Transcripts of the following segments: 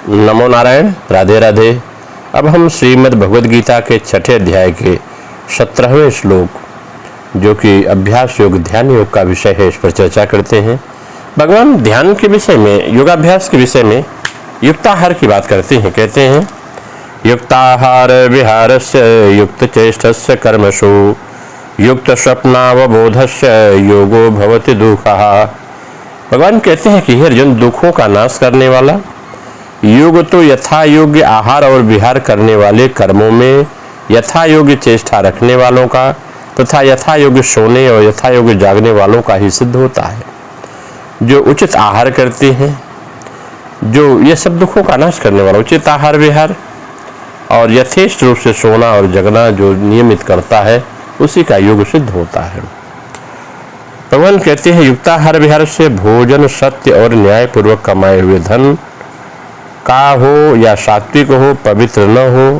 नमो नारायण, राधे राधे। अब हम श्रीमद् भगवद गीता के 6ठे अध्याय के 17वें श्लोक, जो कि अभ्यास योग ध्यान योग का विषय है, इस पर चर्चा करते हैं। भगवान ध्यान के विषय में, योगाभ्यास के विषय में युक्ताहार की बात करते हैं। कहते हैं, युक्ताहार विहारस्य युक्त चेष्टस्य कर्मसु युक्त स्वप्नावबोधस्य योगो भवति दुःखः। भगवान कहते हैं कि हे अर्जुन, दुखों का नाश करने वाला योग तो यथा योग्य आहार और विहार करने वाले कर्मों में यथा योग्य चेष्टा रखने वालों का तथा यथा योग्य सोने और यथा योग्य जागने वालों का ही सिद्ध होता है। जो उचित आहार करते हैं, जो ये सब दुखों का नाश करने वाला उचित आहार विहार और यथेष्ट रूप से सोना और जगना जो नियमित करता है, उसी का योग सिद्ध होता है। भगवान कहते हैं, युक्ताहार विहार से भोजन सत्य और न्याय पूर्वक कमाए हुए धन का हो या सात्विक हो, पवित्र न हो।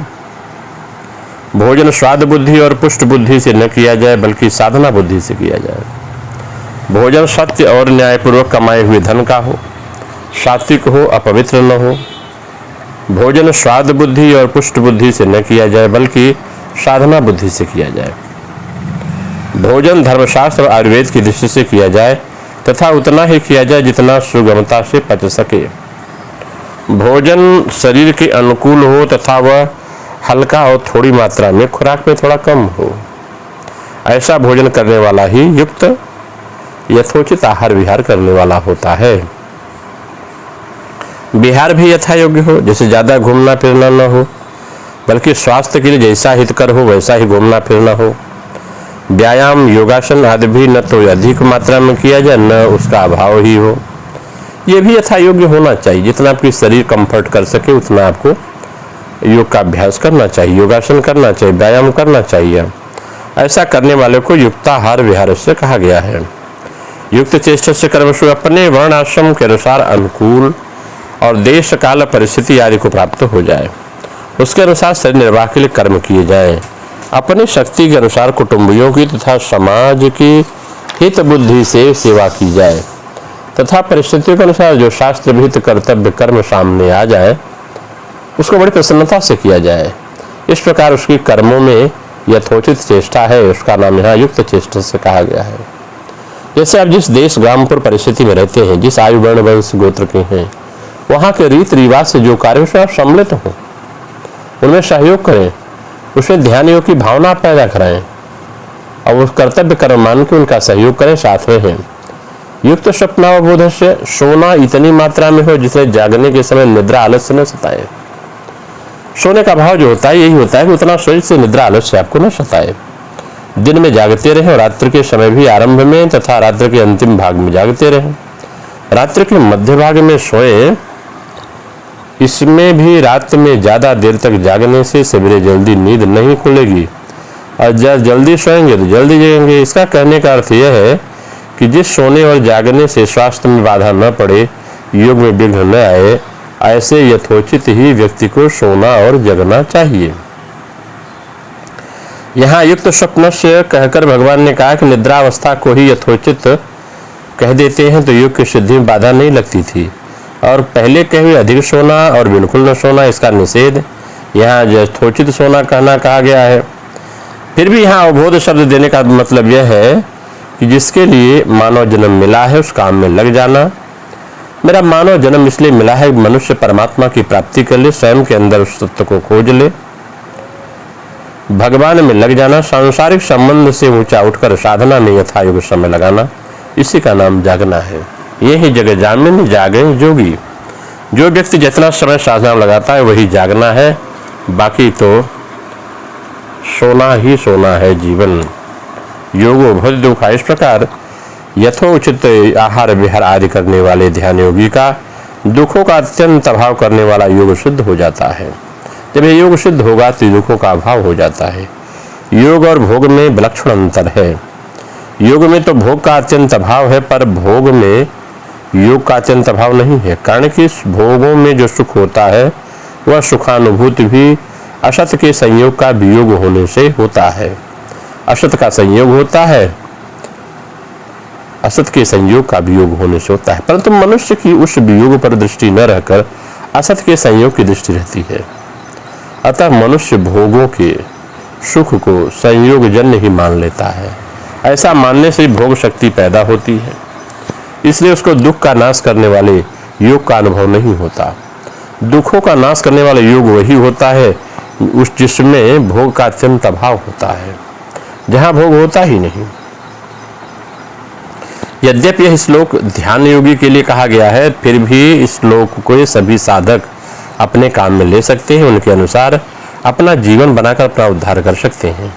भोजन स्वाद बुद्धि और पुष्ट बुद्धि से न किया जाए, बल्कि साधना बुद्धि से किया जाए। भोजन सत्य और न्यायपूर्वक कमाए हुए धन का हो, सात्विक हो, अपवित्र न हो। भोजन स्वाद बुद्धि और पुष्ट बुद्धि से न किया जाए, बल्कि साधना बुद्धि से किया जाए। भोजन धर्मशास्त्र और आयुर्वेद की दृष्टि से किया जाए तथा उतना ही किया जाए जितना सुगमता से पच सके। भोजन शरीर के अनुकूल हो तथा वह हल्का और थोड़ी मात्रा में, खुराक में थोड़ा कम हो। ऐसा भोजन करने वाला ही युक्त यथोचित आहार विहार करने वाला होता है। विहार भी यथा योग्य हो, जैसे ज्यादा घूमना फिरना न हो, बल्कि स्वास्थ्य के लिए जैसा हितकर हो वैसा ही घूमना फिरना हो। व्यायाम योगासन आदि भी न तो अधिक मात्रा में किया जाए, न उसका अभाव ही हो। ये भी यथा योग्य होना चाहिए। जितना आपकी शरीर कंफर्ट कर सके उतना आपको योग का अभ्यास करना चाहिए, योगासन करना चाहिए, व्यायाम करना चाहिए। ऐसा करने वाले को युक्ताहार विहार से कहा गया है। युक्त चेष्टा से कर्मसु, अपने वर्ण आश्रम के अनुसार अनुकूल और देश काल परिस्थिति आदि को प्राप्त हो जाए, उसके अनुसार शरीर निर्वाह के लिए कर्म किए जाएं। अपनी शक्ति के अनुसार कुटुंबियों की तथा समाज की हित बुद्धि से सेवा की जाए तथा परिस्थितियों के अनुसार जो शास्त्र विहित कर्तव्य कर्म सामने आ जाए, उसको बड़ी प्रसन्नता से किया जाए। इस प्रकार उसकी कर्मों में यथोचित चेष्टा है, उसका नाम यहाँ युक्त चेष्टा से कहा गया है। जैसे आप जिस देश ग्रामपुर परिस्थिति में रहते हैं, जिस आयु वर्ण वंश गोत्र के हैं, वहाँ के रीत रिवाज से जो कार्य उसमें आप सम्मिलित हो, उनमें सहयोग करें, उसमें ध्यान योग की भावना पैदा कराएं और उस कर्तव्य कर्म मान के उनका सहयोग करें, साथ में हैं। युक्त स्वप्नावबोध से, सोना इतनी मात्रा में हो जिससे जागने के समय निद्रा आलस्य न सताए। सोने का भाव जो होता है यही होता है कि उतना शरीर से निद्रा आलस्य आपको न सताए। दिन में जागते रहें और रात्रि के समय भी आरंभ में तथा रात्रि के अंतिम भाग में जागते रहें। रात्रि के मध्य भाग में सोएं। इसमें भी रात में ज्यादा देर तक जागने से सवेरे जल्दी नींद नहीं खुलेगी और जब जल्दी सोएंगे तो जल्दी जगेंगे। इसका कहने का अर्थ यह है कि जिस सोने और जागने से स्वास्थ्य में बाधा न पड़े, योग में विघ्न न आए, ऐसे यथोचित ही व्यक्ति को सोना और जगना चाहिए। यहाँ युक्त स्वप्न से कहकर भगवान ने कहा कि निद्रावस्था को ही यथोचित कह देते हैं तो योग की सिद्धि में बाधा नहीं लगती थी, और पहले कहे हुए अधिक सोना और बिल्कुल न सोना, इसका निषेध यहाँ यथोचित सोना कहना कहा गया है। फिर भी यहाँ अवबोध शब्द देने का मतलब यह है कि जिसके लिए मानव जन्म मिला है उस काम में लग जाना। मेरा मानव जन्म इसलिए मिला है मनुष्य परमात्मा की प्राप्ति कर ले, स्वयं के अंदर उस तत्व को खोज ले, भगवान में लग जाना, सांसारिक संबंध से ऊंचा उठकर साधना में यथायोग समय लगाना, इसी का नाम जागना है। यही जगह जामिन जागे जोगी। जो व्यक्ति जितना समय साधना में लगाता है वही जागना है, बाकी तो सोना ही सोना है जीवन। योगो भवति दुःखः। इस प्रकार यथोचित आहार विहार आदि करने वाले ध्यान योगी का दुखों का अत्यंत अभाव करने वाला योग सिद्ध हो जाता है। जब यह योग सिद्ध होगा तो दुखों का अभाव हो जाता है। योग और भोग में विलक्षण अंतर है। योग में तो भोग का अत्यंत अभाव है, पर भोग में योग का अत्यंत अभाव नहीं है। कारण कि भोगों में जो सुख होता है वह सुखानुभूति भी असत के संयोग का वियोग होने से होता है। असत का संयोग होता है, असत के संयोग का वियोग होने से होता है। परंतु मनुष्य की उस वियोग पर दृष्टि न रहकर असत के संयोग की दृष्टि रहती है। अतः मनुष्य भोगों के सुख को संयोग जन्य ही मान लेता है। ऐसा मानने से भोग शक्ति पैदा होती है, इसलिए उसको दुख का नाश करने वाले योग का अनुभव नहीं होता। दुखों का नाश करने वाला योग वही होता है उस जिसमें भोग का अत्यंत अभाव होता है, जहां भोग होता ही नहीं। यद्यपि यह श्लोक ध्यान योगी के लिए कहा गया है, फिर भी इस श्लोक को सभी साधक अपने काम में ले सकते हैं, उनके अनुसार अपना जीवन बनाकर अपना उद्धार कर सकते हैं।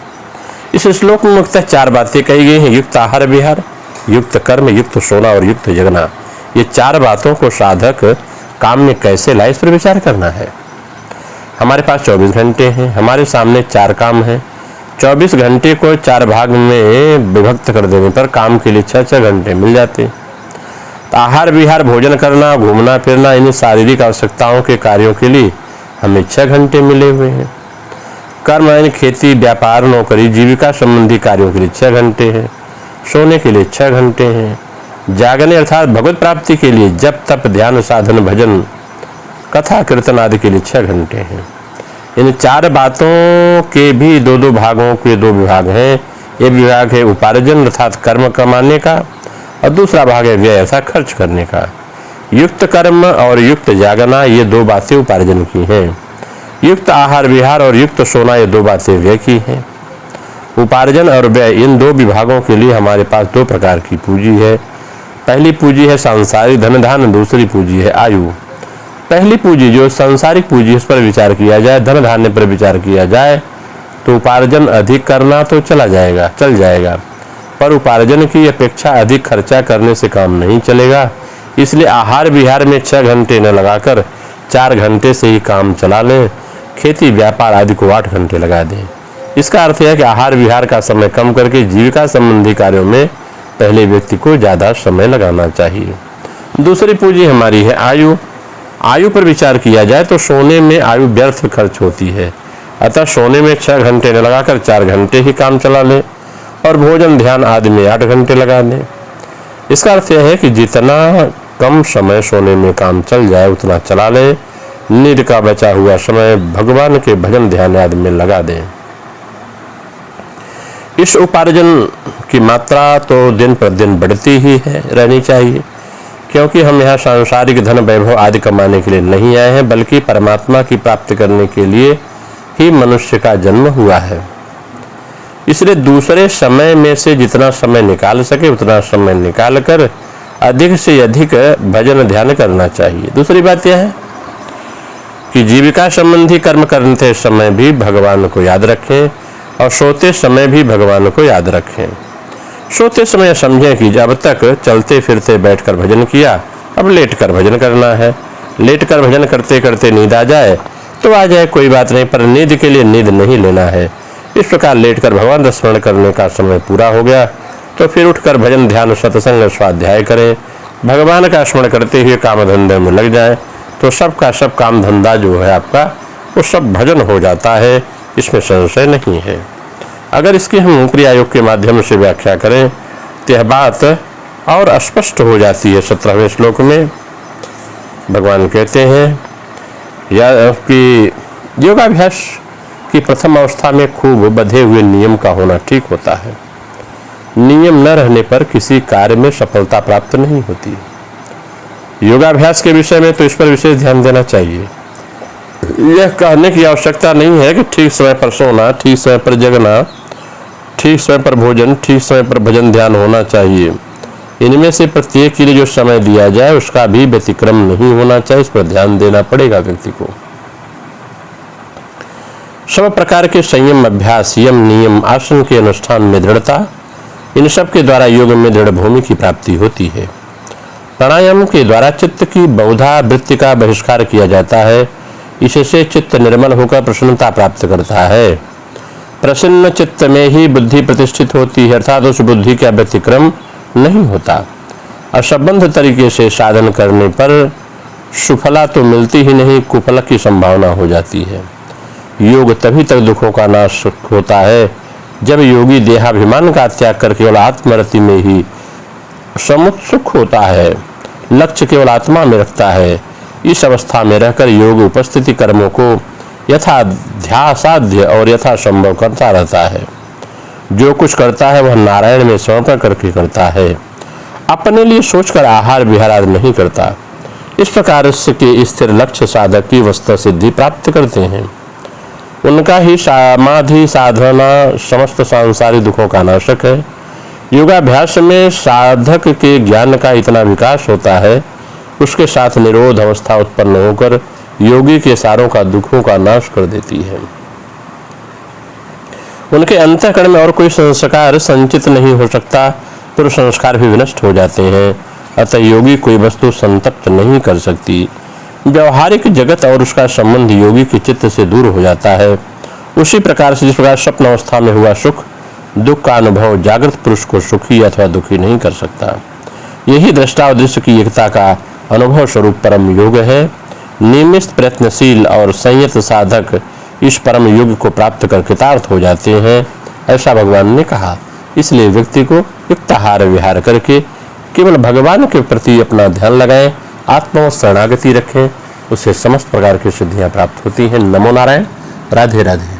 इस श्लोक में मुख्यतः 4 बातें कही गई हैं: युक्त आहार विहार, युक्त कर्म, युक्त सोना और युक्त जगना। ये 4 बातों को साधक काम में कैसे लाए, इस पर विचार करना है। हमारे पास 24 घंटे हैं, हमारे सामने 4 काम हैं। 24 घंटे को 4 भाग में विभक्त कर देने पर काम के लिए 6-6 घंटे मिल जाते। तो आहार विहार, भोजन करना, घूमना फिरना, इन शारीरिक आवश्यकताओं के कार्यों के लिए हमें 6 घंटे मिले हुए हैं। कर्म यानी खेती, व्यापार, नौकरी, जीविका संबंधी कार्यों के लिए 6 घंटे हैं। सोने के लिए 6 घंटे हैं। जागने अर्थात भगवत प्राप्ति के लिए जप तप ध्यान साधन भजन कथा कीर्तन आदि के लिए 6 घंटे हैं। इन 4 बातों के भी 2-2 भागों के 2 विभाग हैं। एक विभाग है उपार्जन अर्थात कर्म कमाने का, और दूसरा भाग है व्यय अर्थात खर्च करने का। युक्त कर्म और युक्त जागना, ये 2 बातें उपार्जन की हैं। युक्त आहार विहार और युक्त सोना, ये 2 बातें व्यय की हैं। उपार्जन और व्यय, इन 2 विभागों के लिए हमारे पास 2 प्रकार की पूंजी है। पहली पूंजी है सांसारिक धन धान्य, दूसरी पूंजी है आयु। पहली पूंजी जो सांसारिक पूंजी, इस पर विचार किया जाए, धन धान्य पर विचार किया जाए तो उपार्जन अधिक करना तो चल जाएगा, पर उपार्जन की अपेक्षा अधिक खर्चा करने से काम नहीं चलेगा। इसलिए आहार विहार में 6 घंटे न लगाकर 4 घंटे से ही काम चला लें। खेती व्यापार आदि को 8 घंटे लगा दें। इसका अर्थ है कि आहार विहार का समय कम करके जीविका संबंधी कार्यों में पहले व्यक्ति को ज़्यादा समय लगाना चाहिए। दूसरी पूंजी हमारी है आयु। आयु पर विचार किया जाए तो सोने में आयु व्यर्थ खर्च होती है, अतः सोने में 6 घंटे न लगाकर 4 घंटे ही काम चला लें और भोजन ध्यान आदि में 8 घंटे लगा दें। इसका अर्थ यह है कि जितना कम समय सोने में काम चल जाए उतना चला लें। नींद का बचा हुआ समय भगवान के भजन ध्यान आदि में लगा दें। इस उपार्जन की मात्रा तो दिन पर दिन बढ़ती ही रहनी चाहिए, क्योंकि हम यहाँ सांसारिक धन वैभव आदि कमाने के लिए नहीं आए हैं, बल्कि परमात्मा की प्राप्ति करने के लिए ही मनुष्य का जन्म हुआ है। इसलिए दूसरे समय में से जितना समय निकाल सके उतना समय निकाल कर अधिक से अधिक भजन ध्यान करना चाहिए। दूसरी बात यह है कि जीविका संबंधी कर्म करते समय भी भगवान को याद रखें और सोते समय भी भगवान को याद रखें। सोते समय समझें कि जब तक चलते फिरते बैठकर भजन किया, अब लेटकर भजन करना है। लेटकर भजन करते करते नींद आ जाए तो आ जाए, कोई बात नहीं, पर नींद के लिए नींद नहीं लेना है। इस प्रकार लेटकर भगवान का स्मरण करने का समय पूरा हो गया तो फिर उठकर भजन ध्यान सत्संग स्वाध्याय करें। भगवान का स्मरण करते हुए काम धंधे में लग जाए तो सब का सब काम धंधा जो है आपका वो सब भजन हो जाता है, इसमें संशय नहीं है। अगर इसकी हम क्रिया योग के माध्यम से व्याख्या करें तो यह बात और स्पष्ट हो जाती है। 17वें श्लोक में भगवान कहते हैं कि योगाभ्यास की प्रथम अवस्था में खूब बंधे हुए नियम का होना ठीक होता है। नियम न रहने पर किसी कार्य में सफलता प्राप्त नहीं होती। योगाभ्यास के विषय में तो इस पर विशेष ध्यान देना चाहिए। यह कहने की आवश्यकता नहीं है कि ठीक समय पर सोना, ठीक समय पर जगना, ठीक समय पर भोजन, ठीक समय पर भजन ध्यान होना चाहिए। इनमें से प्रत्येक के लिए जो समय दिया जाए उसका भी व्यतिक्रम नहीं होना चाहिए, इस पर ध्यान देना पड़ेगा व्यक्ति को। सब प्रकार के संयम, अभ्यास, यम, नियम, आसन के अनुष्ठान में दृढ़ता, इन सब के द्वारा योग में दृढ़ भूमि की प्राप्ति होती है। प्राणायाम के द्वारा चित्त की बहुधा वृत्ति का बहिष्कार किया जाता है। इससे चित्त निर्मल होकर प्रसन्नता प्राप्त करता है। प्रसन्न चित्त में ही बुद्धि प्रतिष्ठित होती है, अर्थात उस बुद्धि का व्यतिक्रम नहीं होता। असंबद्ध तरीके से साधन करने पर सुफला तो मिलती ही नहीं, कुफल की संभावना हो जाती है। योग तभी तक दुखों का नाश होता है जब योगी देहाभिमान का त्याग कर केवल आत्मरति में ही समुत्सुक होता है, लक्ष्य केवल आत्मा में रखता है। इस अवस्था में रहकर योग उपस्थिति कर्मों को यथा ध्यासाध्य और यथासंभव करता रहता है। जो कुछ करता है वह नारायण में समर्पण करके करता है, अपने लिए सोचकर आहार विहार आदि नहीं करता। इस प्रकार से के स्थिर लक्ष्य साधक की वस्तु सिद्धि प्राप्त करते हैं। उनका ही समाधि साधना समस्त सांसारिक दुखों का नाशक है। योगाभ्यास में साधक के ज्ञान का इतना विकास होता है, उसके साथ निरोध अवस्था उत्पन्न होकर योगी के सारों का दुखों का नाश कर देती है। उनके अंतःकरण में और कोई संस्कार संचित नहीं हो सकता, तो संस्कार भी विनष्ट हो जाते हैं। अतः योगी कोई वस्तु संतप्त नहीं कर सकती। व्यवहारिक जगत और उसका संबंध योगी के चित्त से दूर हो जाता है। उसी प्रकार से जिस प्रकार स्वप्न अवस्था में हुआ सुख दुख का अनुभव जागृत पुरुष को सुखी अथवा दुखी नहीं कर सकता। यही दृष्टा और दृश्य की एकता का अनुभव स्वरूप परम योग है। नियमित प्रयत्नशील और संयत साधक इस परम योग को प्राप्त कर कृतार्थ हो जाते हैं, ऐसा भगवान ने कहा। इसलिए व्यक्ति को युक्त आहार विहार करके केवल भगवान के प्रति अपना ध्यान लगाएं, आत्मा शरणागति रखें, उससे समस्त प्रकार की सिद्धियां प्राप्त होती हैं। नमो नारायण। राधे राधे।